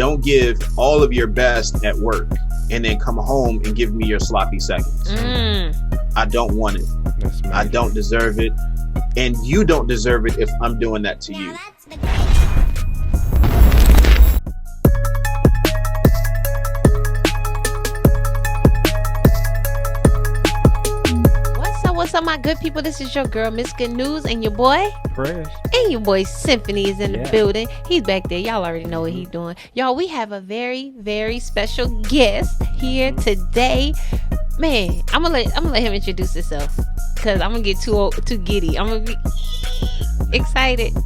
Don't give all of your best at work and then come home and give me your sloppy seconds. I don't want it. I don't deserve it. And you don't deserve it if I'm doing that to you. What's up, my good people? This is your girl, Miss Good News, and your boy, Fresh. And your boy, Symphony, is in the building. He's back there. Y'all already know what he's doing. Y'all, we have a very, very special guest here today. Man, I'm gonna let him introduce himself, because I'm gonna get too giddy. I'm gonna be excited.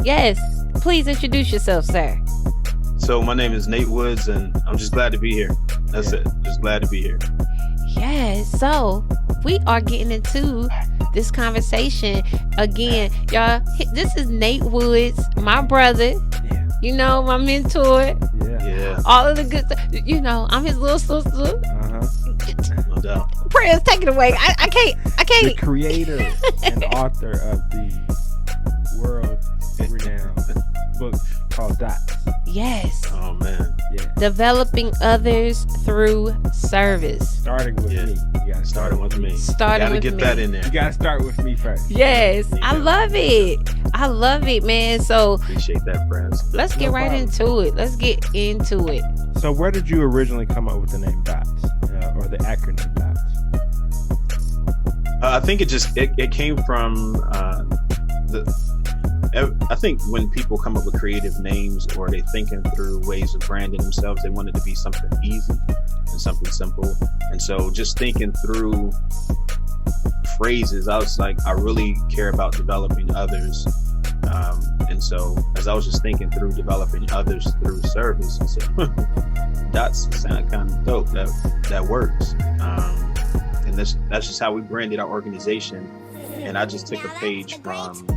Yes, please introduce yourself, sir. So my name is Nate Woods, and I'm just glad to be here. That's it. Just glad to be here. Yes, so we are getting into this conversation again, y'all. This is Nate Woods, my brother. Yeah. You know, my mentor. Yeah. All of the good stuff. You know, I'm his little sister. No doubt. Prayers, take it away. I can't. The creator and author of the world-renowned book called D.O.T.S. Yes. Oh man. Yeah. Developing others through service. Starting with me. You gotta Starting with me. Starting with get me. that in there. You gotta start with me first. Yes. I love it, man. So Appreciate that, friends. let's get right into it. So where did you originally come up with the name D.O.T.S. Or the acronym D.O.T.S? I think it came from I think when people come up with creative names or they're thinking through ways of branding themselves, they want it to be something easy and something simple. And so just thinking through phrases, I was like, I really care about developing others. And so as I was just thinking through developing others through service, I said, that's sound kind of dope. That works. And that's just how we branded our organization. And I just took a page from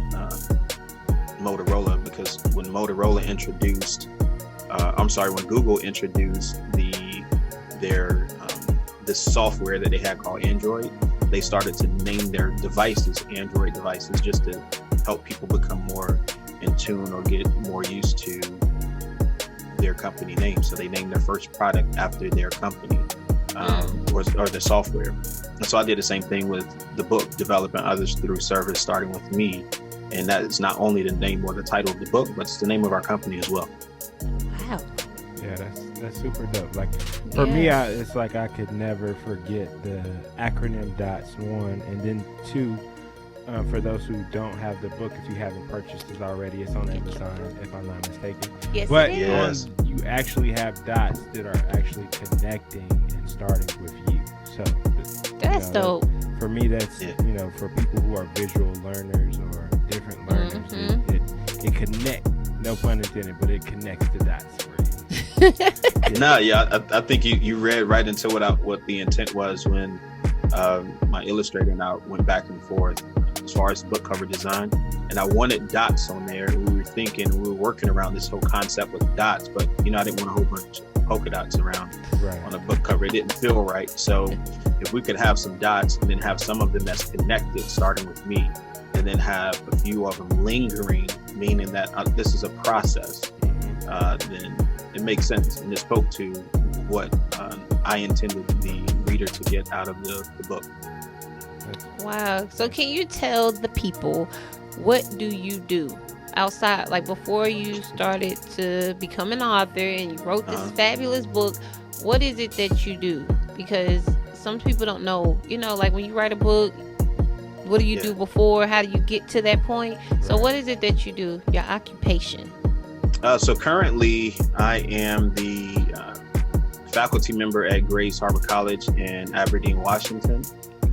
Motorola, because when Motorola introduced, when Google introduced this software that they had called Android, they started to name their devices Android devices just to help people become more in tune or get more used to their company name. So they named their first product after their company or the software. And so I did the same thing with the book, Developing Others Through Service, starting with me. And that is not only the name or the title of the book, but it's the name of our company as well. Wow. Yeah, that's super dope. Like for me, it's like I could never forget the acronym DOTS, 1, and then 2. For those who don't have the book, if you haven't purchased it already, it's on Amazon, if I'm not mistaken. Yes, but it is. You actually have dots that are actually connecting and starting with you. So that's dope. For me, that's for people who are visual learners or different learners, it connects. No pun intended, but it connects the dots for you. I think you read right into what the intent was when my illustrator and I went back and forth as far as book cover design, and I wanted dots on there. We were working around this whole concept with dots, but I didn't want a whole bunch of polka dots around on a book cover. It didn't feel right. So if we could have some dots and then have some of them that's connected, starting with me, and then have a few of them lingering, meaning that this is a process, then it makes sense. And it spoke to what I intended the reader to get out of the book. Wow. So can you tell the people, what do you do outside, like before you started to become an author and you wrote this fabulous book? What is it that you do? Because some people don't know, like when you write a book, what do you do before? How do you get to that point? So what is it that you do? Your occupation? So currently I am the faculty member at Grace Harbor College in Aberdeen, Washington.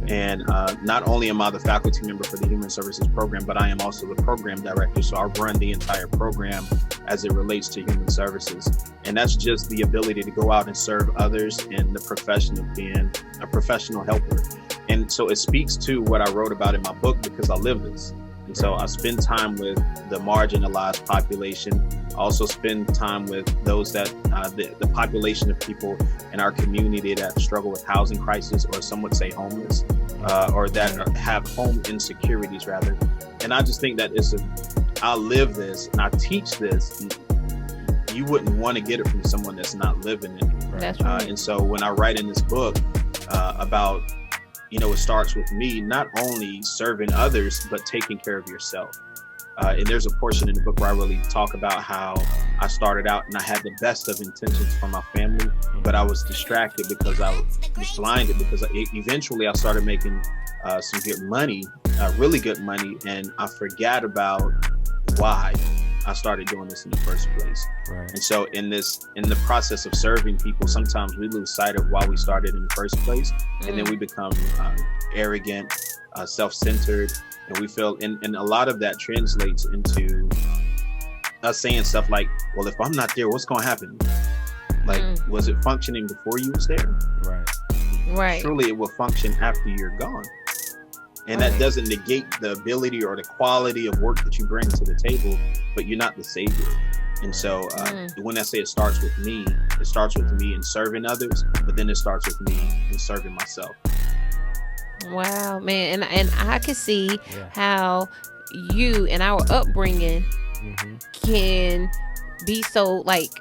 And not only am I the faculty member for the Human Services program, but I am also the program director. So I run the entire program as it relates to human services. And that's just the ability to go out and serve others in the profession of being a professional helper. And so it speaks to what I wrote about in my book, because I live this. And so I spend time with the marginalized population. I also spend time with those that the population of people in our community that struggle with housing crisis, or some would say homeless, or that have home insecurities rather. And I just think that I live this and I teach this. you wouldn't want to get it from someone that's not living it. That's right. And so when I write in this book about, it starts with me not only serving others, but taking care of yourself. And there's a portion in the book where I really talk about how I started out and I had the best of intentions for my family, but I was distracted because I was blinded, because eventually I started making some good money, really good money, and I forgot about why I started doing this in the first place. Right. And so in the process of serving people, sometimes we lose sight of why we started in the first place, and then we become arrogant, self-centered, and we feel, and a lot of that translates into us saying stuff like, well, if I'm not there, what's going to happen? Like, was it functioning before you was there? Right. Surely it will function after you're gone. And that doesn't negate the ability or the quality of work that you bring to the table, but you're not the savior. And so when I say it starts with me in serving others, but then it starts with me in serving myself. Wow, man. And I can see how you and our upbringing can be so, like,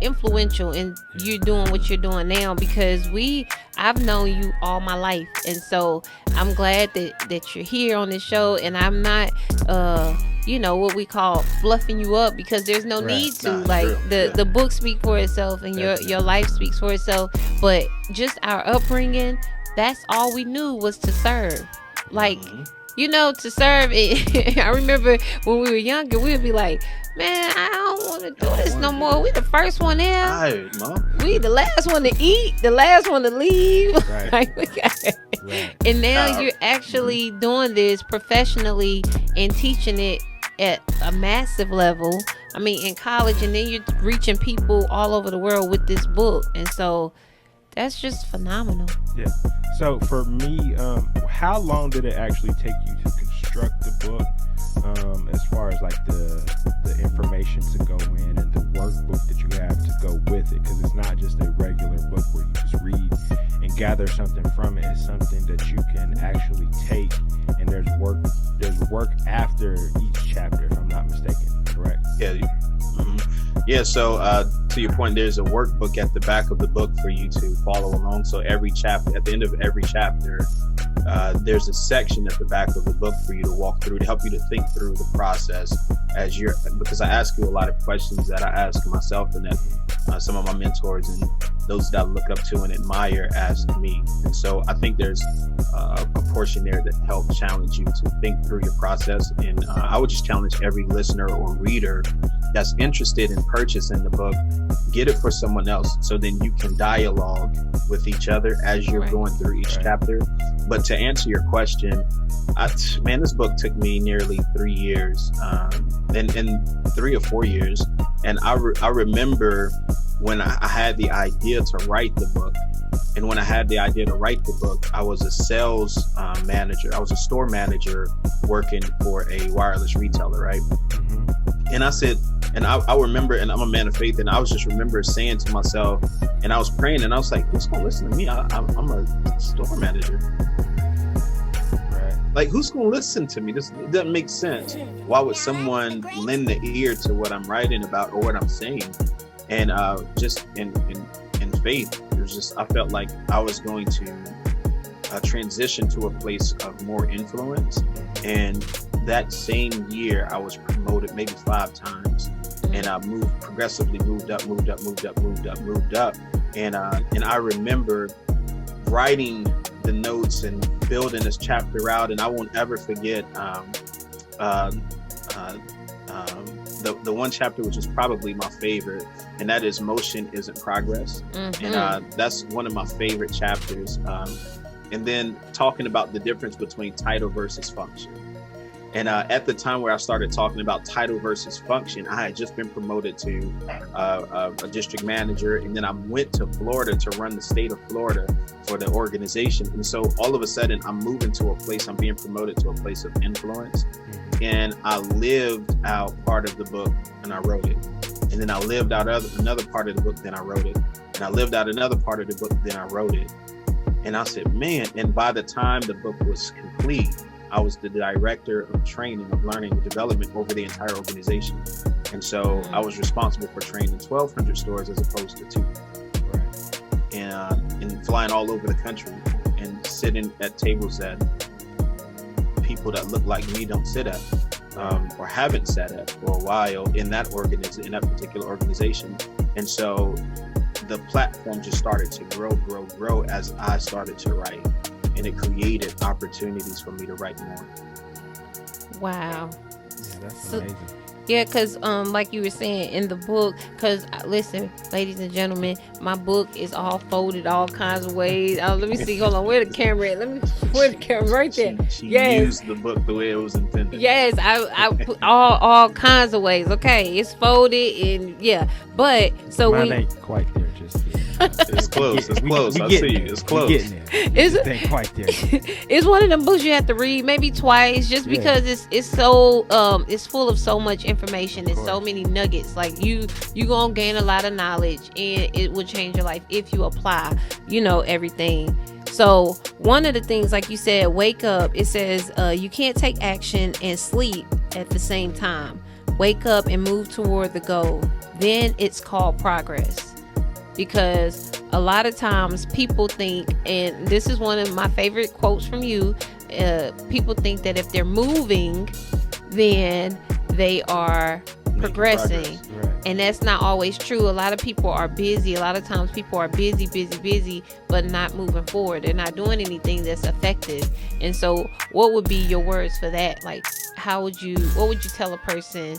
influential in you doing what you're doing now, because I've known you all my life, and so I'm glad that you're here on this show, and I'm not what we call fluffing you up, because there's no need to. The book speaks for itself, and your life speaks for itself, but just our upbringing, that's all we knew was to serve. Like, to serve it. I remember when we were younger, we would be like, man, I don't want to do this no more. We the first one in. Right, Mom. We the last one to eat, the last one to leave. Right. Like, we got it. Right. And now you're actually doing this professionally and teaching it at a massive level. I mean, in college, and then you're reaching people all over the world with this book. And so that's just phenomenal. Yeah. So for me, how long did it actually take you to construct the book? As far as like the information to go in and the workbook that you have to go with it, because it's not just a regular book where you just read and gather something from it. It's something that you can actually take, and there's work after each chapter, if I'm not mistaken. Correct? Yeah. Yeah, so to your point, there's a workbook at the back of the book for you to follow along. So every chapter, at the end of every chapter, there's a section at the back of the book for you to walk through, to help you to think through the process because I ask you a lot of questions that I ask myself, and that some of my mentors and those that I look up to and admire ask me. And so I think there's a portion there that helps challenge you to think through your process. And I would just challenge every listener or reader that's interested in purchasing the book, get it for someone else, so then you can dialogue with each other as you're going through each chapter. But to answer your question, this book took me nearly 3 years, and 3 or 4 years. And I remember when I had the idea to write the book. And when I had the idea to write the book, I was a sales manager. I was a store manager working for a wireless retailer, right? And I said, and I remember, and I'm a man of faith, and I was just remember saying to myself, and I was praying, and I was like, who's going to listen to me? I'm a store manager. Like, who's going to listen to me? This doesn't make sense. Why would someone lend the ear to what I'm writing about or what I'm saying? And just in faith, it was just, I felt like I was going to transition to a place of more influence. And that same year, I was promoted maybe 5 times, and I progressively moved up. And I remember writing the notes and building this chapter out, and I won't ever forget the one chapter which is probably my favorite, and that is Motion Isn't Progress. And that's one of my favorite chapters. And then talking about the difference between title versus function. And at the time where I started talking about title versus function, I had just been promoted to a district manager, and then I went to Florida to run the state of Florida for the organization. And so all of a sudden, I'm moving to a place, I'm being promoted to a place of influence. And I lived out part of the book, and I wrote it. And then I lived out another part of the book, then I wrote it. And I lived out another part of the book, then I wrote it. And I said, man, and by the time the book was complete, I was the director of training, of learning and development over the entire organization. And so I was responsible for training 1,200 stores as opposed to 2. Right. And flying all over the country and sitting at tables that people that look like me don't sit at, or haven't sat at for a while in that particular organization. And so the platform just started to grow as I started to write, and it created opportunities for me to write more. Wow. Yeah, that's amazing. Yeah, because like you were saying in the book, because listen, ladies and gentlemen, my book is all folded all kinds of ways. Let me see, hold on, where the camera at? Where the camera? Right there. She used the book the way it was intended. Yes, I put all kinds of ways. Okay, it's folded and yeah, but so mine ain't quite there just yet. It's close. It's close. I see you. It's close. It ain't quite there. It's one of them books you have to read maybe twice, just because it's so it's full of so much information and so many nuggets. Like you gonna gain a lot of knowledge, and it will change your life if you apply, everything. So one of the things, like you said, wake up. It says you can't take action and sleep at the same time. Wake up and move toward the goal. Then it's called progress. Because a lot of times people think, and this is one of my favorite quotes from you, people think that if they're moving, then they are progressing. Right. And that's not always true. A lot of people are busy. A lot of times people are busy, but not moving forward. They're not doing anything that's effective. And so what would be your words for that? Like, what would you tell a person,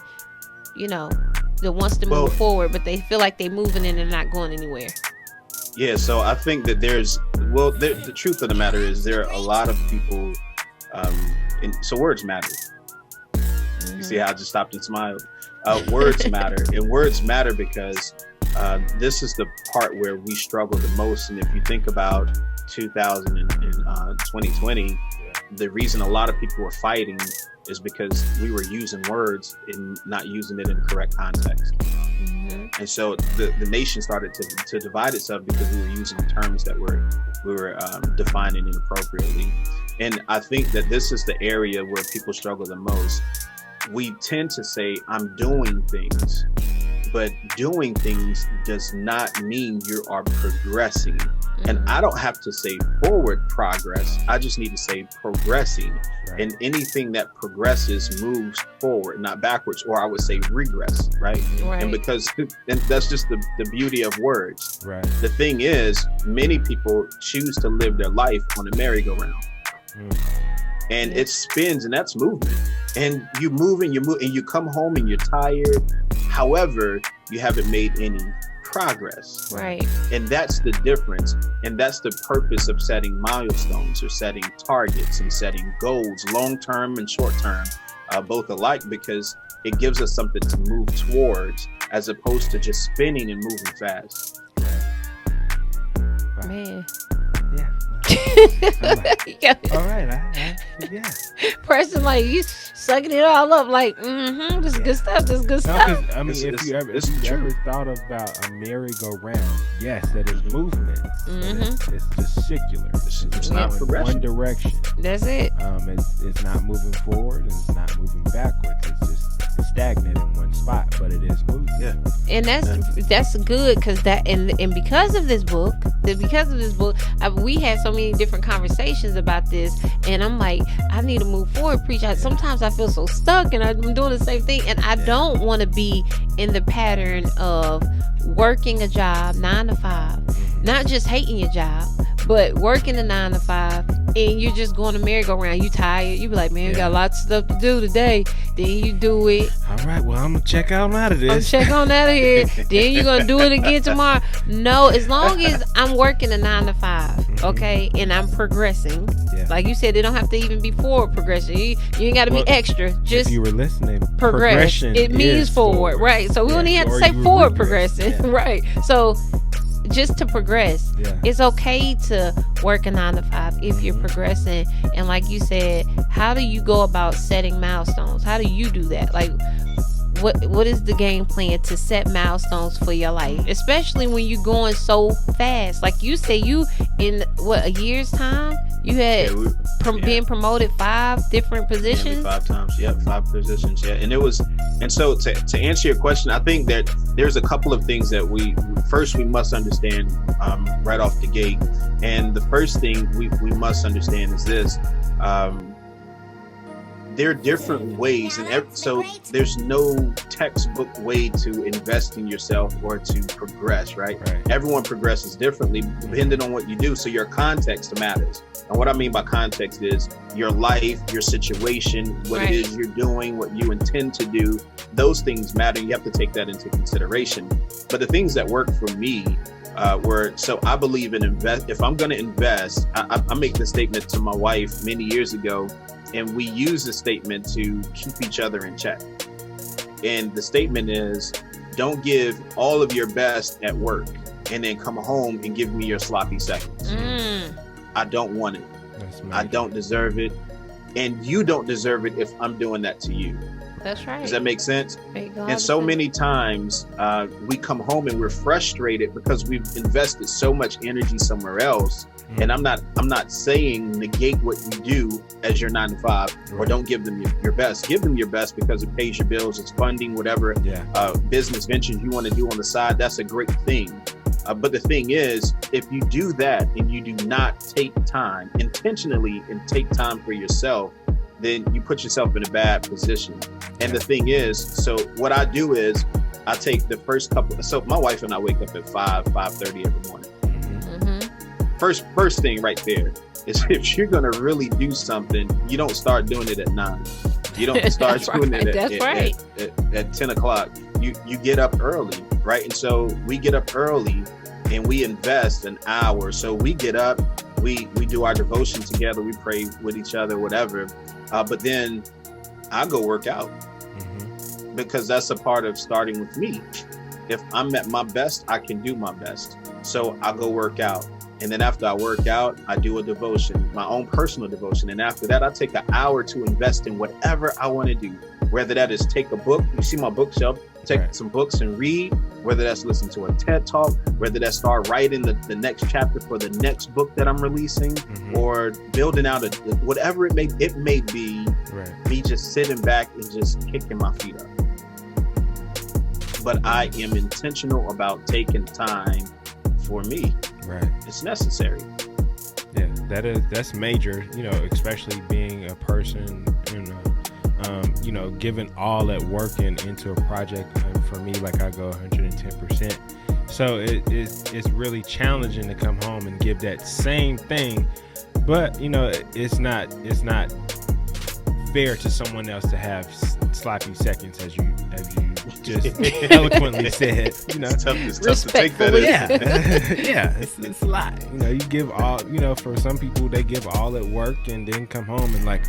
that wants to move forward, but they feel like they're moving and they're not going anywhere? Yeah, so I think that the truth of the matter is there are a lot of people, so words matter. Mm-hmm. You see how I just stopped and smiled? Words matter, and words matter because this is the part where we struggle the most. And if you think about 2020, the reason a lot of people were fighting is because we were using words and not using it in the correct context. Mm-hmm. And so the nation started to divide itself because we were using terms that we were defining inappropriately. And I think that this is the area where people struggle the most. We tend to say, I'm doing things, but doing things does not mean you are progressing. Mm-hmm. And I don't have to say forward progress. I just need to say progressing. Right. And anything that progresses moves forward, not backwards, or I would say regress, right? And that's just the beauty of words. Right. The thing is, many people choose to live their life on a merry-go-round. And it spins, and that's movement. And you move, and you come home and you're tired. However, you haven't made any progress. Right. And that's the difference. And that's the purpose of setting milestones, or setting targets and setting goals, long-term and short-term, both alike, because it gives us something to move towards as opposed to just spinning and moving fast. Right. Man. Yeah. All right. Yeah. Preston, like, you sucking it all up, like, this is good stuff. This is good stuff. I mean, if you ever thought about a merry-go-round, yes, that is movement. Mm-hmm. It's just circular. It's not progression. One direction. That's it. It's not moving forward, and it's not moving backwards. It's just stagnant in one spot, but it is moving. Yeah. And that's good, because because of this book, we had so many different conversations about this, and I'm like, I need to move forward, preach. Sometimes I feel so stuck, and I'm doing the same thing, and I don't want to be in the pattern of working a job 9 to 5, not just hating your job, but working a 9 to 5, and you're just going to merry-go-round. You tired. You be like, man, we got lots of stuff to do today. Then you do it. All right, well, I'm gonna check out of this. I'm check on out of here. Then you're gonna do it again tomorrow. No, as long as I'm working a 9 to 5, okay, and I'm progressing. Yeah. Like you said, it don't have to even be forward progression. You ain't got to be extra. Just if you were listening, progress. It means forward, right? So we don't even have to say forward progressing, right? So just to progress, it's okay to work a 9 to 5 if you're progressing. And like you said, how do you go about setting milestones? How do you do that? Like, what is the game plan to set milestones for your life, especially when you're going so fast? Like you say, you in a year's time You had being promoted 5 different positions. 5 times. Yep, 5 positions. Yeah, and so to answer your question, I think that there's a couple of things that we must understand right off the gate. And the first thing we must understand is this. There are different ways, and so there's no textbook way to invest in yourself or to progress, right? Everyone progresses differently depending on what you do. So your context matters. And what I mean by context is your life, your situation, what it is you're doing, what you intend to do. Those things matter. You have to take that into consideration. But the things that work for me so I believe in invest. If I'm going to invest, I make the statement to my wife many years ago. And we use the statement to keep each other in check. And the statement is, don't give all of your best at work and then come home and give me your sloppy seconds. I don't want it. I don't deserve it. And you don't deserve it if I'm doing that to you. That's right. Does that make sense? And so many times we come home and we're frustrated because we've invested so much energy somewhere else. And I'm not saying negate what you do as your 9 to 5 or don't give them your best. Give them your best because it pays your bills, it's funding whatever business ventures you want to do on the side. That's a great thing. But the thing is, if you do that and you do not take time intentionally and take time for yourself, then you put yourself in a bad position. And the thing is, so what I do is I take the first couple. So my wife and I wake up at 5:30 every morning. First thing right there is if you're going to really do something, you don't start doing it at 9. You don't start doing it at 10 o'clock. You get up early, right? And so we get up early and we invest an hour. So we get up, we do our devotion together, we pray with each other, whatever. But then I go work out because that's a part of starting with me. If I'm at my best, I can do my best. So I go work out. And then after I work out, I do a devotion, my own personal devotion. And after that, I take an hour to invest in whatever I want to do. Whether that is take a book, you see my bookshelf, take some books and read, whether that's listen to a TED Talk, whether that's start writing the next chapter for the next book that I'm releasing, or building out whatever it may be, me just sitting back and just kicking my feet up. But I am intentional about taking time for me. It's necessary. Yeah, that's major, especially being a person, giving all that work into a project. For me, like I go 110%. So it's really challenging to come home and give that same thing. But, it's not fair to someone else to have sloppy seconds as you just eloquently said. It's tough to take that in. Yeah, it's a lot. You give all. For some people, they give all at work and then come home and like,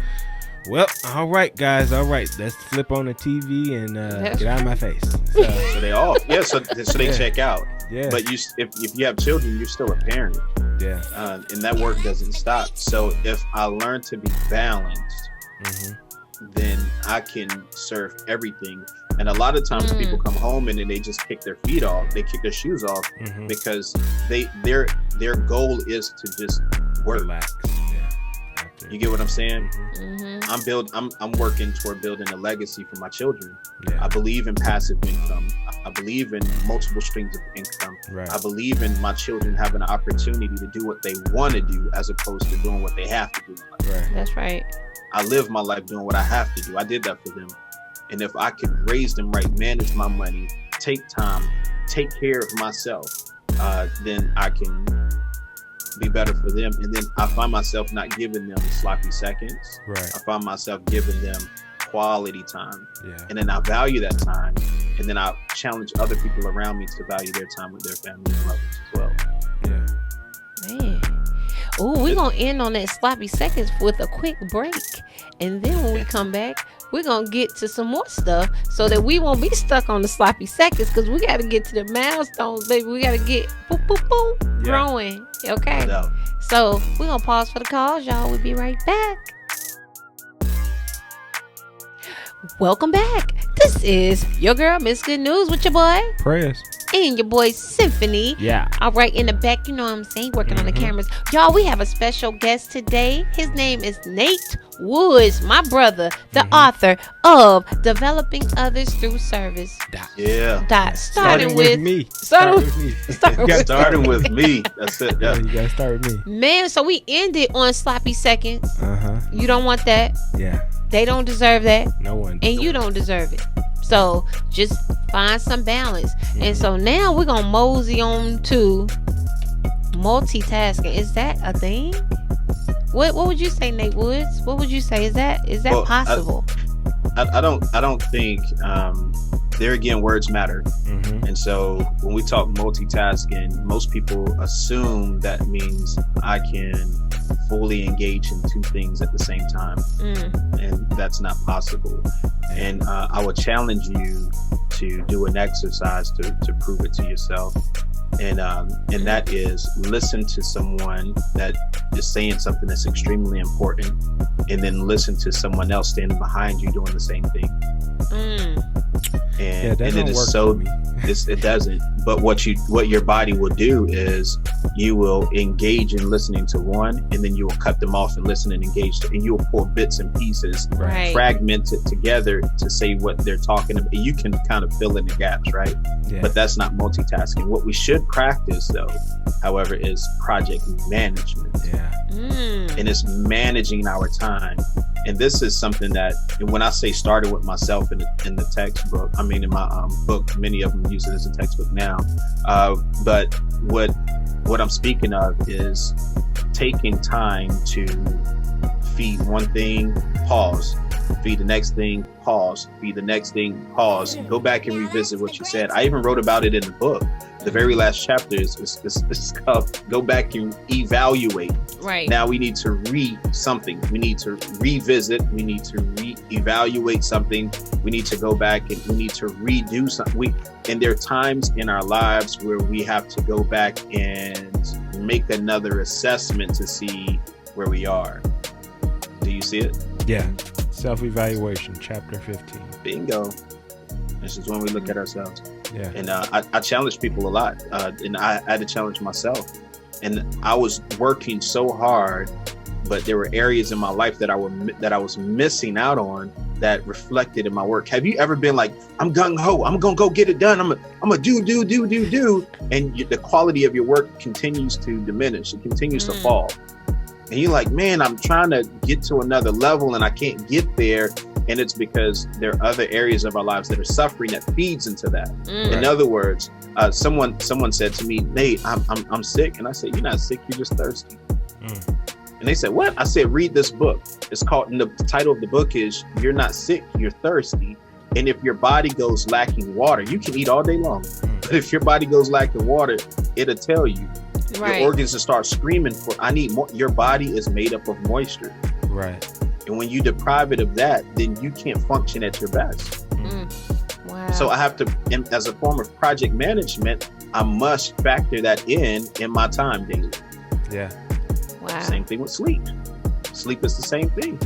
well, all right, guys, all right, let's flip on the TV and get out of my face. So they all, so they check out. Yeah. But if you have children, you're still a parent. Yeah. And that work doesn't stop. So if I learn to be balanced, then I can serve everything. And a lot of times people come home and then they just kick their feet off. They kick their shoes off because their goal is to just work. Relax. You get what I'm saying? I'm working toward building a legacy for my children. I believe in passive income. I believe in multiple streams of income. I believe in my children having an opportunity to do what they want to do as opposed to doing what they have to do. That's right. I live my life doing what I have to do. I did that for them. And if I could raise them right, manage my money, take time, take care of myself, then I can be better for them. And then I find myself not giving them sloppy seconds. I find myself giving them quality time. And then I value that time. And then I challenge other people around me to value their time with their family and loved ones as well. Man. Oh, we're going to end on that sloppy seconds with a quick break. And then when we come back, we're going to get to some more stuff so that we won't be stuck on the sloppy seconds because we got to get to the milestones, baby. We got to get growing. Okay? No. So we're going to pause for the calls, y'all. We'll be right back. Welcome back. This is your girl, Miss Good News with your boy, Preston. and your boy Symphony. Yeah. All right, in the back, you know what I'm saying, working on the cameras. Y'all, we have a special guest today. His name is Nate Woods, my brother, the author of Developing Others Through Service. Yeah. Starting with me. Starting with me. That's it. Yeah. You gotta start with me. Man, so we ended on sloppy seconds. You don't want that. Yeah. They don't deserve that. No one. And you don't deserve it. So just find some balance. And so now we're gonna mosey on to multitasking. Is that a thing? What would you say, Nate Woods? What would you say? Is that possible? I don't think there again words matter. And so when we talk multitasking, most people assume that means I can fully engage in two things at the same time, and that's not possible. And I would challenge you to do an exercise to prove it to yourself, and that is listen to someone that is saying something that's extremely important, and then listen to someone else standing behind you doing the same thing. And it is so it doesn't. But what your body will do is you will engage in listening to one, and then you will cut them off and listen and engage to, and you will pull bits and pieces, fragment it together to say what they're talking about. You can kind of fill in the gaps, right? Yeah. But that's not multitasking. What we should practice, though, however, is project management. Yeah. And it's managing our time. And this is something that, when I say started with myself in the textbook, I mean in my book, many of them use it as a textbook now. But what I'm speaking of is taking time to feed one thing, pause, feed the next thing, pause, feed the next thing, pause, go back and revisit what you said. I even wrote about it in the book. The very last chapter is called Go Back and Evaluate. Right. Now we need to read something. We need to revisit. We need to re-evaluate something. We need to go back and we need to redo something. And there are times in our lives where we have to go back and make another assessment to see where we are. Do you see it? Yeah. Self-evaluation, chapter 15. Bingo. This is when we look at ourselves. Yeah. And I challenge people a lot. And I had to challenge myself. And I was working so hard, but there were areas in my life that I was missing out on that reflected in my work. Have you ever been like, I'm gung-ho, I'm going to go get it done. I'm going to do. And the quality of your work continues to diminish. It continues to fall. And you're like, man, I'm trying to get to another level and I can't get there. And it's because there are other areas of our lives that are suffering that feeds into that. In other words, someone said to me, Nate, I'm sick. And I said, you're not sick, you're just thirsty. And they said, what? I said, read this book. It's called, and the title of the book is You're Not Sick, You're Thirsty. And if your body goes lacking water, you can eat all day long. But if your body goes lacking water, it'll tell you. Your organs will start screaming for, I need more. Your body is made up of moisture. Right. And when you deprive it of that, then you can't function at your best. Wow. So I have to, as a form of project management, I must factor that in my time daily. Yeah. Wow. Same thing with sleep. Sleep is the same thing.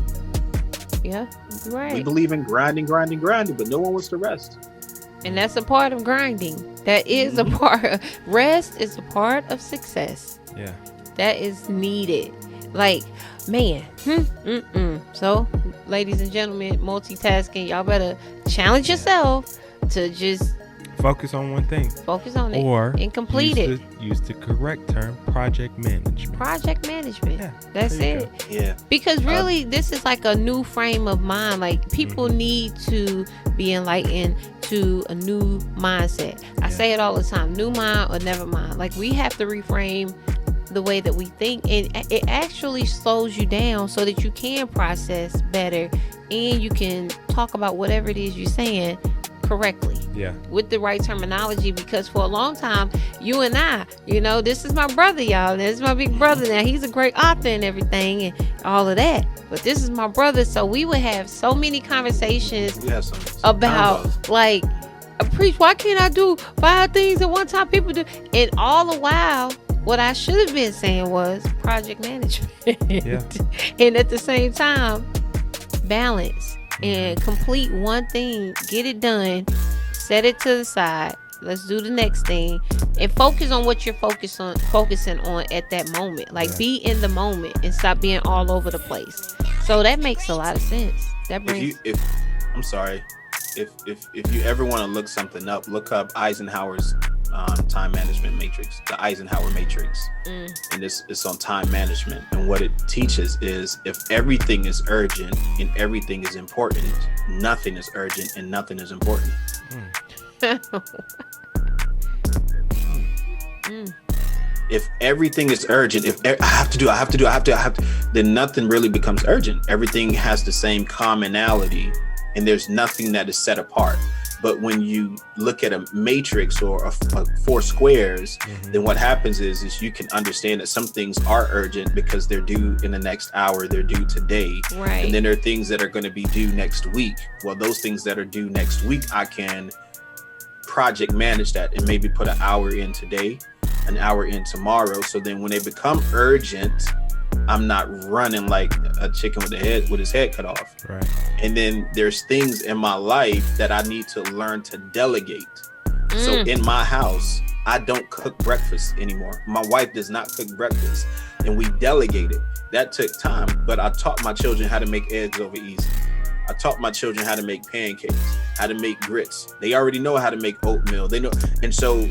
Yeah, right. We believe in grinding, but no one wants to rest. And that's a part of grinding. That is a part of rest is a part of success. Yeah. That is needed. Like, man. So, ladies and gentlemen, multitasking, y'all better challenge yourself to just focus on one thing. Focus on it. Or and complete it. Use the correct term, project management. Project management. Yeah, that's it. Go. Yeah. Because really, this is like a new frame of mind. Like, people need to be enlightened to a new mindset. I say it all the time, new mind or never mind. Like, we have to reframe the way that we think, and it actually slows you down so that you can process better and you can talk about whatever it is you're saying correctly, with the right terminology. Because for a long time, you and I, this is my brother, y'all. This is my big brother. Now, he's a great author and everything and all of that, but this is my brother. So we would have so many conversations about like, preach, why can't I do 5 things at one time? People do, and all the while, what I should have been saying was project management. And at the same time, balance and complete one thing, get it done, set it to the side, let's do the next thing, and focus on what you're focusing on at that moment. Like, be in the moment and stop being all over the place. So that makes a lot of sense. That brings. If you ever want to look something up, look up Eisenhower's time management matrix, the Eisenhower matrix, and it's on time management. And what it teaches is, if everything is urgent and everything is important, nothing is urgent and nothing is important. If everything is urgent, if I have to, then nothing really becomes urgent. Everything has the same commonality, and there's nothing that is set apart. But when you look at a matrix or a four squares, then what happens is you can understand that some things are urgent because they're due in the next hour, they're due today. Right. And then there are things that are going to be due next week. Well, those things that are due next week, I can project manage that and maybe put an hour in today, an hour in tomorrow. So then when they become urgent, I'm not running like a chicken with his head cut off. Right. And then there's things in my life that I need to learn to delegate. So in my house, I don't cook breakfast anymore. My wife does not cook breakfast, and we delegated. That took time, but I taught my children how to make eggs over easy. I taught my children how to make pancakes, how to make grits. They already know how to make oatmeal. They know. And so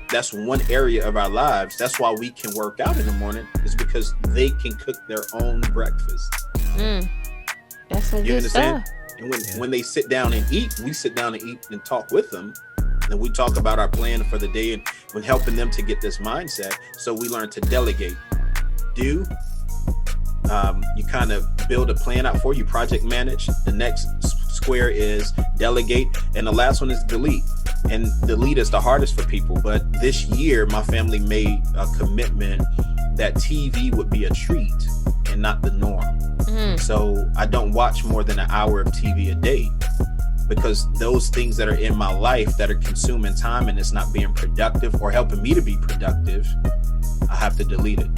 that's one area of our lives. That's why we can work out in the morning, is because they can cook their own breakfast. That's some good stuff. And when they sit down and eat, we sit down and eat and talk with them. And we talk about our plan for the day and when helping them to get this mindset. So we learn to delegate. You kind of build a plan out for you, project manage. The next square is delegate, and the last one is delete. And delete is the hardest for people, but this year my family made a commitment that TV would be a treat and not the norm. So I don't watch more than an hour of TV a day, because those things that are in my life that are consuming time and it's not being productive or helping me to be productive, I have to delete it.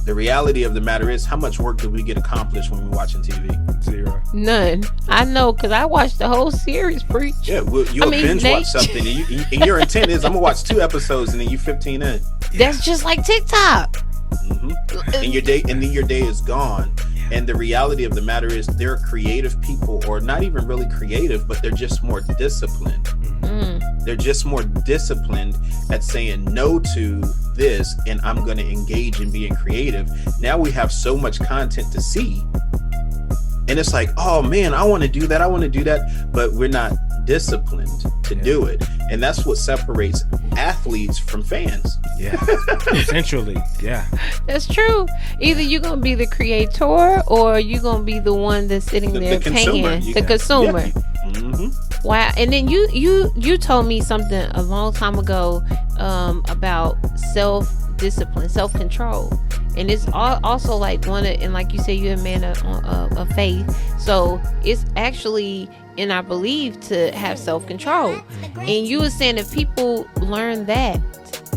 The reality of the matter is, how much work do we get accomplished when we're watching TV? Zero. None. I know, because I watched the whole series, preach. Yeah, you'll binge watch something, and your intent is, I'm going to watch 2 episodes, and then you 15 in. That's just like TikTok. And your day is gone. And the reality of the matter is, there are creative people, or not even really creative, but they're just more disciplined. They're just more disciplined at saying no to this, and I'm going to engage in being creative. Now we have so much content to see, and it's like, oh man, I want to do that, but we're not disciplined to do it. And that's what separates athletes from fans. Yeah. Essentially. Yeah. That's true. Either you're going to be the creator, or you're going to be the one that's sitting there paying the consumer. Yeah. Wow. And then you told me something a long time ago about self-discipline, self-control. And it's also like and like you say, you're a man of faith. So it's actually in our belief to have self-control. And you were saying, if people learn that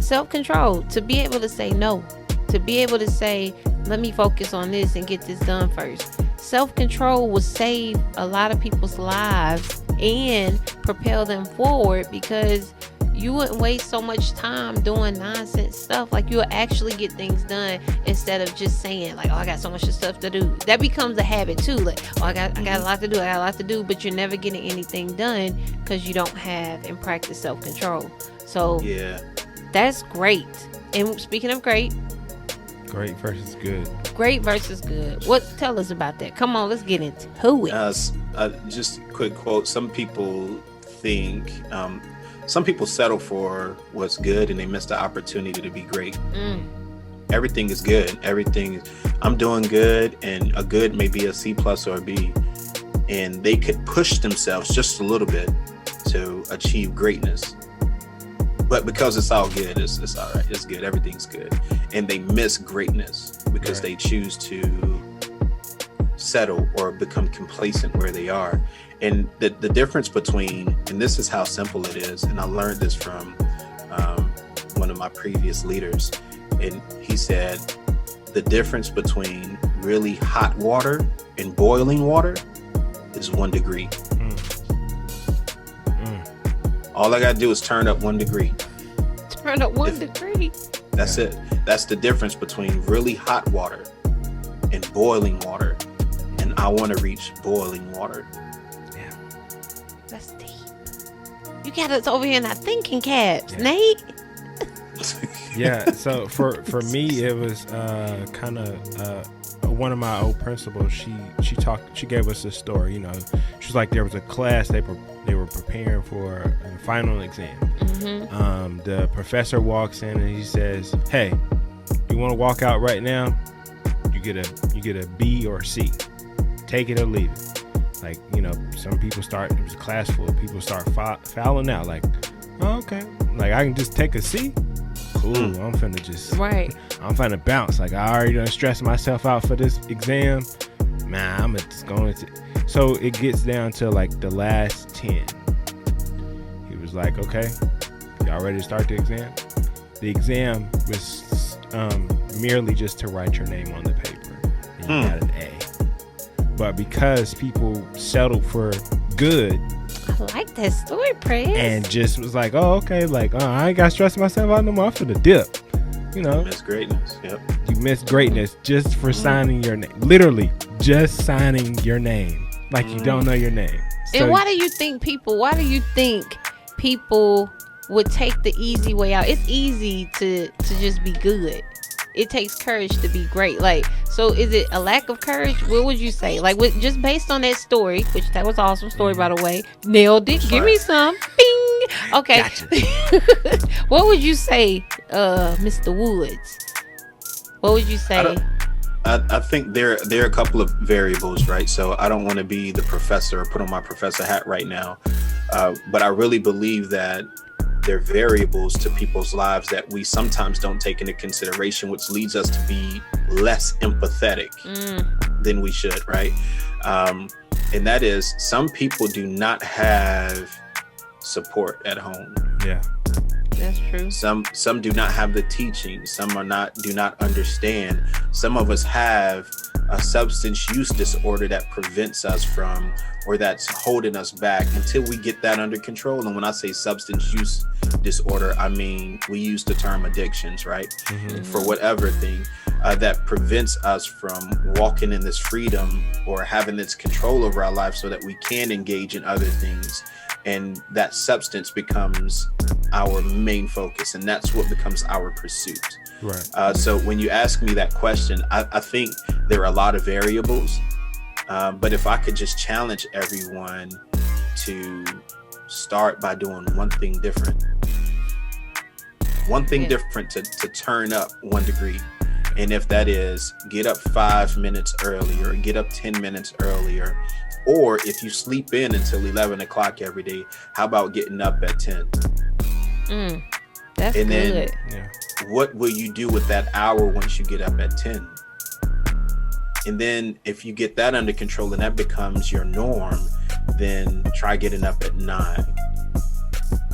self-control, to be able to say no, to be able to say, let me focus on this and get this done first. Self-control will save a lot of people's lives and propel them forward, because you wouldn't waste so much time doing nonsense stuff. Like, you'll actually get things done instead of just saying, like, oh, I got so much stuff to do. That becomes a habit too. Like, oh, I got a lot to do, but you're never getting anything done because you don't have and practice self-control. So yeah, that's great. And speaking of great versus good. Great versus good. Tell us about that. Come on, let's get into it. Just a quick quote. Some people settle for what's good, and they miss the opportunity to be great. Everything is good. I'm doing good, and a good may be a C+ or a B, and they could push themselves just a little bit to achieve greatness. But because it's all good, it's all right. It's good. Everything's good. And they miss greatness because they choose to settle or become complacent where they are. And the difference between, and this is how simple it is, and I learned this from one of my previous leaders, and he said, the difference between really hot water and boiling water is 1 degree. All I got to do is turn up 1 degree. Turn up 1 degree. That's it. That's the difference between really hot water and boiling water. And I want to reach boiling water. Yeah. That's deep. You got us over here not thinking caps, Nate. Yeah. So for me, it was kind of one of my old principals. She gave us a story. You know, she was like, there was a class they were preparing for a final exam. Mm-hmm. The professor walks in and he says, "Hey, you want to walk out right now? You get a B or C. Take it or leave it." Like, you know, some people it was a class full of people start fouling out. Like, oh, okay, like I can just take a C. Cool. I'm finna bounce. Like, I already done stressed myself out for this exam. Man, I'm just going to. So it gets down to like the last 10. He was like, "Okay, y'all ready to start the exam?" The exam was merely just to write your name on the paper, and you got an A. But because people settled for good, I like that story, Preston. and just was like, "Oh, okay, like I ain't got to stress myself out no more. I'm finna dip." You know, Miss greatness. Yep. you miss greatness just for signing your name. Literally, just signing your name, like you don't know your name. And why do you think people would take the easy way out? It's easy to just be good. It takes courage to be great. Like, so is it a lack of courage? What would you say? Like, just based on that story, which that was an awesome story, by the way. Nailed it. Give me some. Bing. Okay. Gotcha. What would you say, Mr. Woods? What would you say? I think there are a couple of variables, right? So I don't want to be the professor or put on my professor hat right now. But I really believe that there are variables to people's lives that we sometimes don't take into consideration, which leads us to be less empathetic than we should, right? And that is, some people do not have support at home. Yeah. That's true. Some do not have the teaching. Some do not understand. Some of us have a substance use disorder that prevents us from, or that's holding us back until we get that under control. And when I say substance use disorder, I mean, we use the term addictions, right? Mm-hmm. For whatever thing that prevents us from walking in this freedom or having this control over our life so that we can engage in other things. And that substance becomes our main focus, and that's what becomes our pursuit. Right. So when you ask me that question, I think there are a lot of variables, but if I could just challenge everyone to start by doing one thing different, to turn up 1 degree. And if that is get up 5 minutes earlier, get up 10 minutes earlier, or if you sleep in until 11 o'clock every day, how about getting up at 10? That's and good. Then what will you do with that hour once you get up at 10? And then if you get that under control and that becomes your norm, then try getting up at 9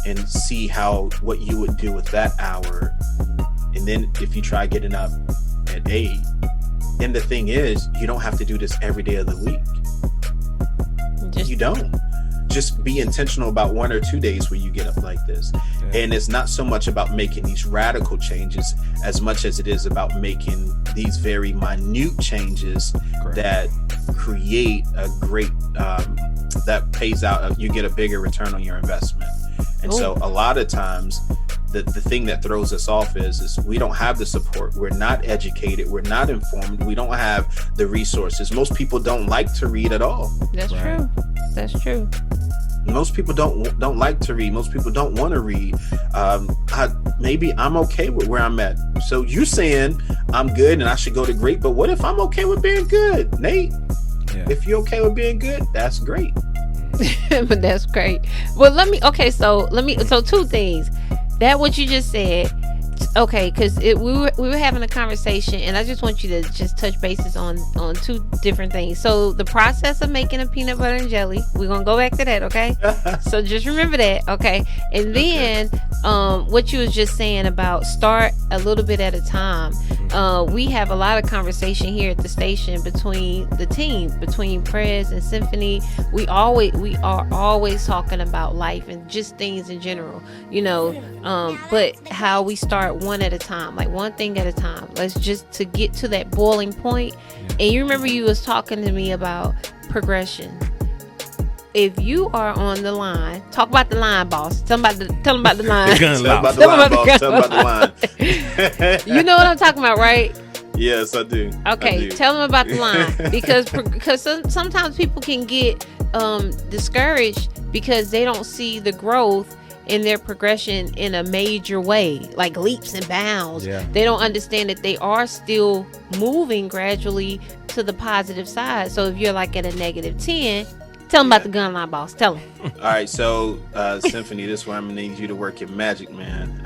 and see what you would do with that hour. And then if you try getting up at 8, and the thing is, you don't have to do this every day of the week. You don't. Just be intentional about 1 or 2 days where you get up like this. Yeah. And it's not so much about making these radical changes as much as it is about making these very minute changes that create a great, that pays out, you get a bigger return on your investment. And so a lot of times, the thing that throws us off is we don't have the support. We're not educated. We're not informed. We don't have the resources. Most people don't like to read at all. That's true. That's true. Most people don't like to read. Most people don't want to read. Maybe I'm okay with where I'm at. So you're saying I'm good and I should go to great, but what if I'm okay with being good, Nate? Yeah. If you're okay with being good, that's great. But that's great. Well, so 2 things. That what you just said, Okay, because we were having a conversation, and I just want you to just touch bases on two different things. So the process of making a peanut butter and jelly, we're gonna go back to that, okay? So just remember that, okay? And then what you was just saying about start a little bit at a time. We have a lot of conversation here at the station between the team, between Prez and Symphony. We are always talking about life and just things in general, you know. But how we start one at a time, like one thing at a time. Let's just to get to that boiling point. And you remember you was talking to me about progression. If you are on the line, talk about the line, boss. Tell them about the line. Tell them about the line, boss. Tell them about the line. You know what I'm talking about, right? Yes, I do. Okay, I do. Tell them about the line because sometimes people can get discouraged because they don't see the growth in their progression in a major way, like leaps and bounds. Yeah. They don't understand that they are still moving gradually to the positive side. So if you're like at a -10, tell them about the gun line, boss. Tell them. All right, so Symphony, this is where I'm gonna need you to work your magic, man,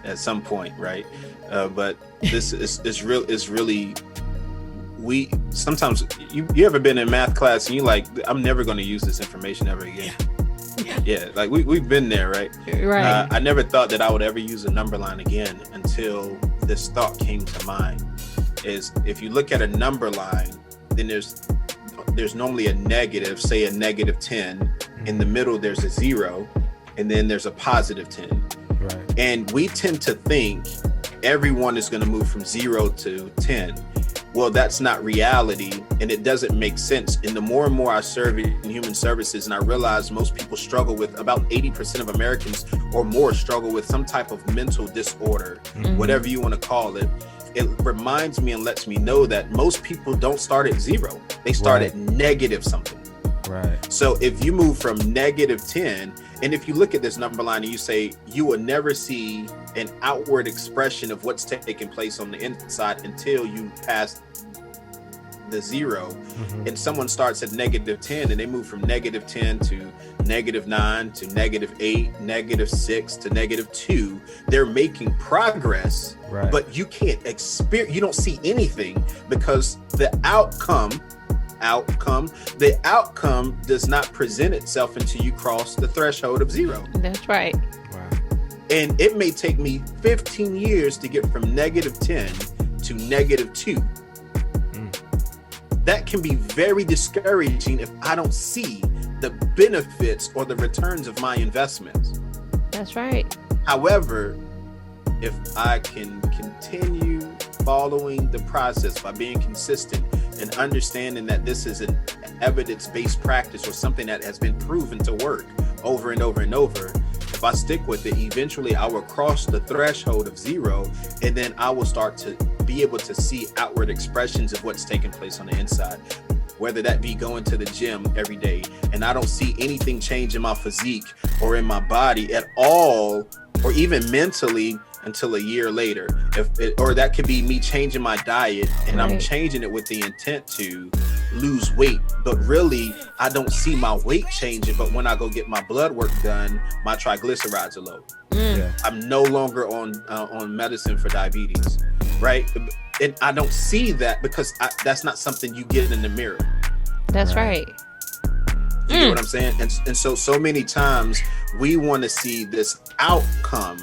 at some point, right? But this is real. It's really, we sometimes you ever been in math class and you like, I'm never gonna use this information ever again. Yeah, like we've been there, right? Right. I never thought that I would ever use a number line again until this thought came to mind. Is if you look at a number line, then there's normally a negative, say a -10. In the middle, there's a 0, and then there's a +10. Right. And we tend to think everyone is going to move from 0 to 10. Well, that's not reality, and it doesn't make sense. And the more and more I serve in human services, and I realize most people struggle with, about 80% of Americans or more struggle with some type of mental disorder, whatever you want to call it. It reminds me and lets me know that most people don't start at 0. They start at negative something. Right. So if you move from -10, and if you look at this number line and you say, you will never see an outward expression of what's taking place on the inside until you pass the 0, and someone starts at -10 and they move from -10 to -9 to -8, -6 to -2, they're making progress, Right. but you can't experience, you don't see anything because the outcome does not present itself until you cross the threshold of 0. That's right. Wow. And it may take me 15 years to get from -10 to -2. That can be very discouraging if I don't see the benefits or the returns of my investments. That's right. However, if I can continue following the process by being consistent and understanding that this is an evidence-based practice or something that has been proven to work over and over and over, if I stick with it, eventually I will cross the threshold of 0, and then I will start to be able to see outward expressions of what's taking place on the inside. Whether that be going to the gym every day and I don't see anything change in my physique or in my body at all, or even mentally until a year later, or that could be me changing my diet and I'm changing it with the intent to lose weight, but really I don't see my weight changing. But when I go get my blood work done, my triglycerides are low. Yeah. I'm no longer on medicine for diabetes, right? And I don't see that because that's not something you get in the mirror. That's right. You know what I'm saying? And so many times we want to see this outcome,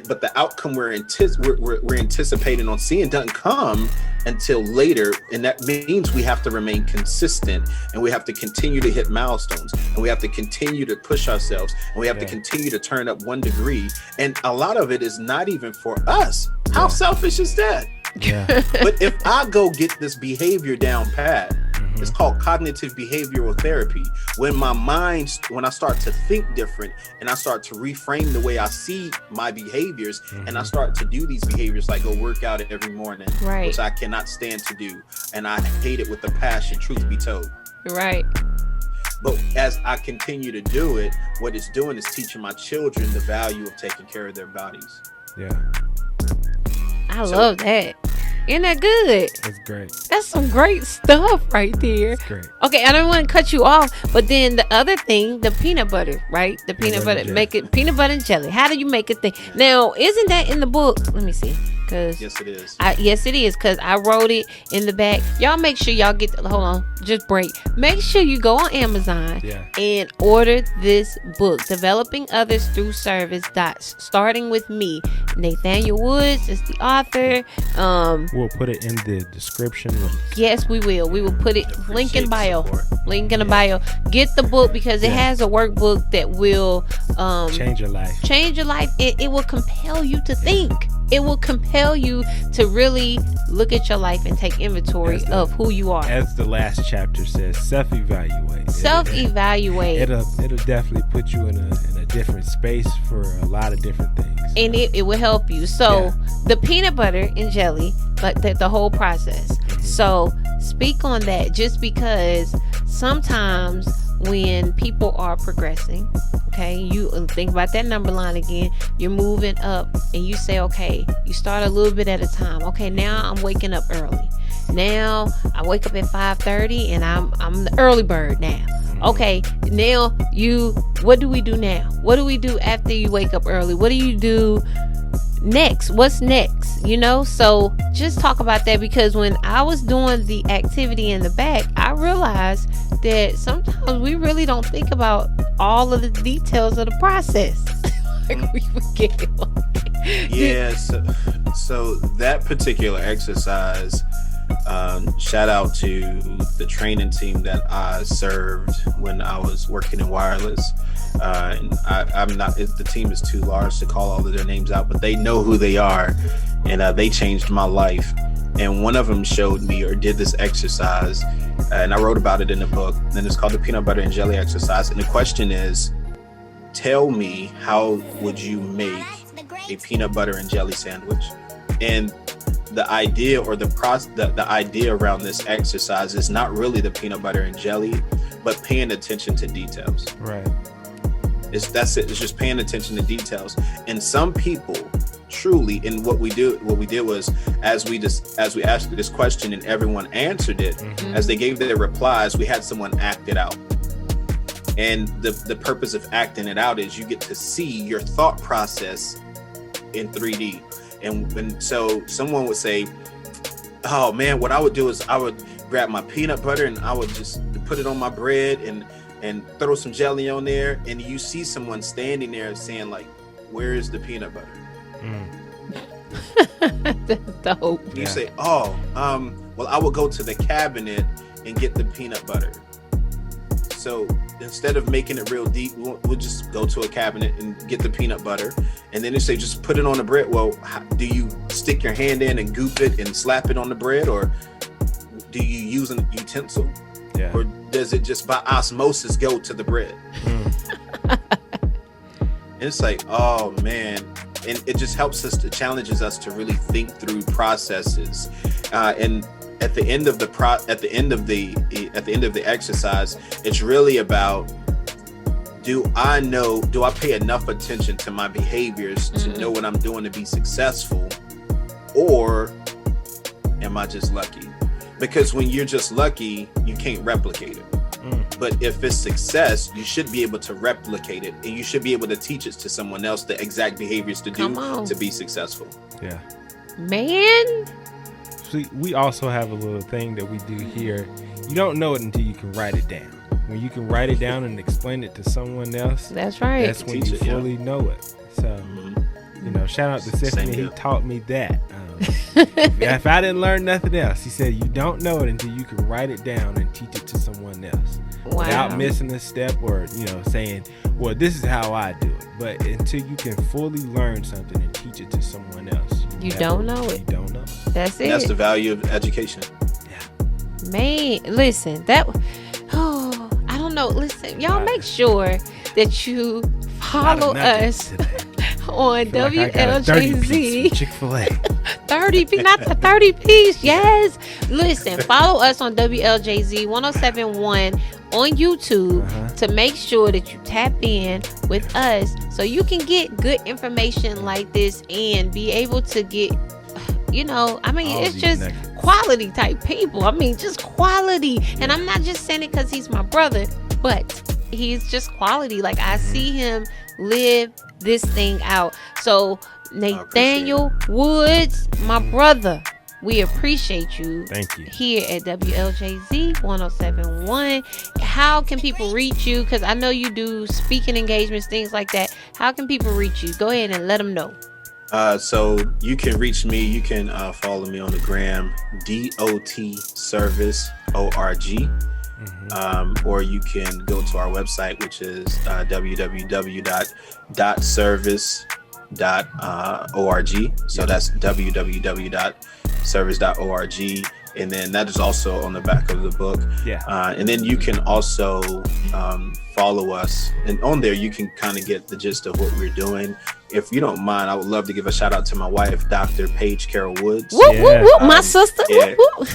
but the outcome we're anticipating on seeing doesn't come until later, and that means we have to remain consistent, and we have to continue to hit milestones, and we have to continue to push ourselves, and we have to continue to turn up 1 degree. And a lot of it is not even for us. How selfish is that? Yeah. But if I go get this behavior down pat, it's called cognitive behavioral therapy. When I start to think different and I start to reframe the way I see my behaviors, and I start to do these behaviors like go work out every morning, which I cannot stand to do. And I hate it with a passion, truth be told. Right. But as I continue to do it, what it's doing is teaching my children the value of taking care of their bodies. Yeah. I love that. Isn't that good? It's great. That's some great stuff right there. It's great. Okay, I don't want to cut you off, but then the other thing, the peanut butter, right? The peanut butter, make it peanut butter and jelly. How do you make it thing? Now, isn't that in the book? Let me see. Yes, it is. Yes, it is, because I wrote it in the back. Y'all make sure y'all get, hold on, just break. Make sure you go on Amazon and order this book, Developing Others Through Service, starting with me. Nathaniel Woods is the author. We'll put it in the description. Yes, we will. We will put it, link in bio. Link in the bio. Get the book because it has a workbook that will change your life. Change your life. It will compel you to think. It will compel you to really look at your life and take inventory of who you are. As the last chapter says, self-evaluate. Self-evaluate. It'll definitely put you in a different space for a lot of different things. And it will help you. So the peanut butter and jelly, like the whole process. Mm-hmm. So speak on that, just because sometimes when people are progressing, okay, you think about that number line again, you're moving up and you say, okay, you start a little bit at a time. Okay, now I'm waking up early. Now I wake up at 5:30 and I'm the early bird now. Okay, now what do we do now? What do we do after you wake up early? What do you do next? What's next? So just talk about that, because when I was doing the activity in the back, I realized that sometimes we really don't think about all of the details of the process. Like we forget it. Yeah, so that particular exercise, shout out to the training team that I served when I was working in wireless. And I'm not, the team is too large to call all of their names out, but they know who they are, and they changed my life. And one of them showed me or did this exercise, and I wrote about it in the book. And it's called the peanut butter and jelly exercise. And the question is, tell me, how would you make a peanut butter and jelly sandwich? And the idea or the idea around this exercise is not really the peanut butter and jelly, but paying attention to details. Right. That's it. It's just paying attention to details. And some people truly, and what we did was, as we asked this question and everyone answered it, as they gave their replies, we had someone act it out. And the purpose of acting it out is you get to see your thought process in 3D. And so someone would say, oh man, what I would do is I would grab my peanut butter and I would just put it on my bread and throw some jelly on there. And you see someone standing there saying, like, where is the peanut butter? That's dope. You say, well, I will go to the cabinet and get the peanut butter. So instead of making it real deep, we'll just go to a cabinet and get the peanut butter. And then they say, just put it on the bread. Well, do you stick your hand in and goop it and slap it on the bread? Or do you use a utensil? Yeah. Or does it just by osmosis go to the bread? And it's like, oh man. And it just helps us to challenges us to really think through processes. And at the end of the exercise, it's really about, do I pay enough attention to my behaviors to know what I'm doing to be successful, or am I just lucky? Because when you're just lucky, you can't replicate it. But if it's success, you should be able to replicate it, and you should be able to teach it to someone else the exact behaviors to do to be successful. Yeah. Man. See, we also have a little thing that we do here. You don't know it until you can write it down. When you can write it down and explain it to someone else, that's right. That's when you fully know it. So, shout out to Stephanie. He taught me that. If I didn't learn nothing else, he said, you don't know it until you can write it down and teach it to someone else. Wow. Without missing a step or, saying, well, this is how I do it. But until you can fully learn something and teach it to someone else, you don't know it. You don't know. That's it. That's the value of education. Yeah. Man, listen, I don't know. Listen, y'all make sure that you follow us on WLJZ. Chick-fil-A. 30 piece, not the 30 piece. Yes. Listen, follow us on WLJZ 1071 on YouTube to make sure that you tap in with us so you can get good information like this and be able to get you know, I mean, All it's these just nuggets. quality type people. I mean, just quality. And I'm not just saying it because he's my brother, but he's just quality. Like, I see him live this thing out. So Nathaniel Woods, my brother, we appreciate you. Thank you. Here at WLJZ 1071. How can people reach you? Because I know you do speaking engagements, things like that. How can people reach you? Go ahead and let them know. So you can reach me. You can follow me on the gram, D.O.T. Service ORG. Or you can go to our website, which is www.service.org. So that's www.service.org. And then that is also on the back of the book. And then you can also follow us. And on there, you can kind of get the gist of what we're doing. If you don't mind, I would love to give a shout out to my wife, Dr. Paige Carol Woods. Whoop, whoop, whoop, my sister. Yeah, whoop, whoop.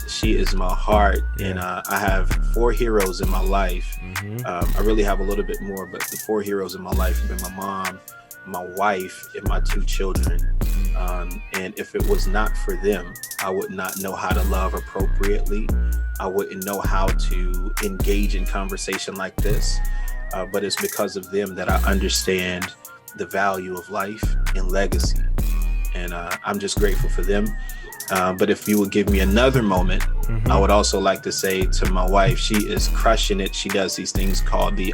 She is my heart. And I have 4 heroes in my life. I really have a little bit more, but the 4 heroes in my life have been my mom, my wife, and my 2 children. And if it was not for them, I would not know how to love appropriately. I wouldn't know how to engage in conversation like this. But it's because of them that I understand the value of life and legacy. And I'm just grateful for them. But if you would give me another moment, I would also like to say to my wife, she is crushing it. She does these things called the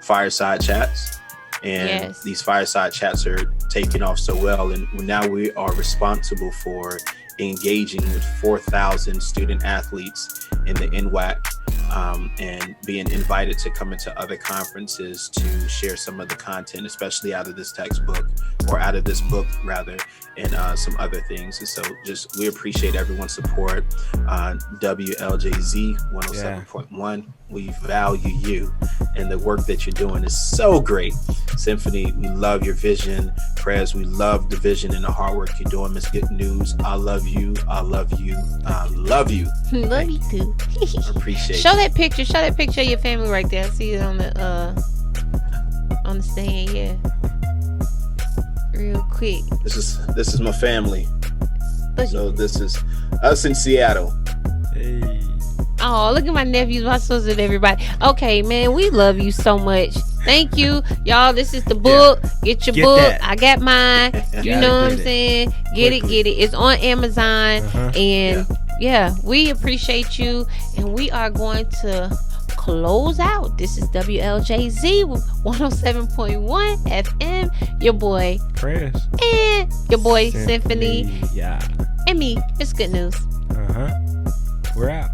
fireside chats. And these fireside chats are taking off so well. And now we are responsible for engaging with 4,000 student athletes in the NWAC, and being invited to come into other conferences to share some of the content, especially out of this textbook, or out of this book rather, and some other things. And so just, we appreciate everyone's support. WLJZ 107.1, we value you, and the work that you're doing is so great. Symphony, we love your vision. Prez, we love the vision and the hard work you're doing. Miss Good News, I love you. I love you. I love you. Love you too. Appreciate Show that picture. Show that picture of your family right there. I see it on the stand. Yeah. Real quick. This is my family. Look. So this is us in Seattle. Hey. Oh, look at my nephews, my sisters, and everybody. Okay, man, we love you so much. Thank you, y'all. This is the book. Get your book. That. I got mine. You know what I'm saying? Get it. It's on Amazon. And yeah, we appreciate you. And we are going to close out. This is WLJZ 107.1 FM. Your boy Press. and your boy Symphony. Yeah. And me. It's Good News. We're out.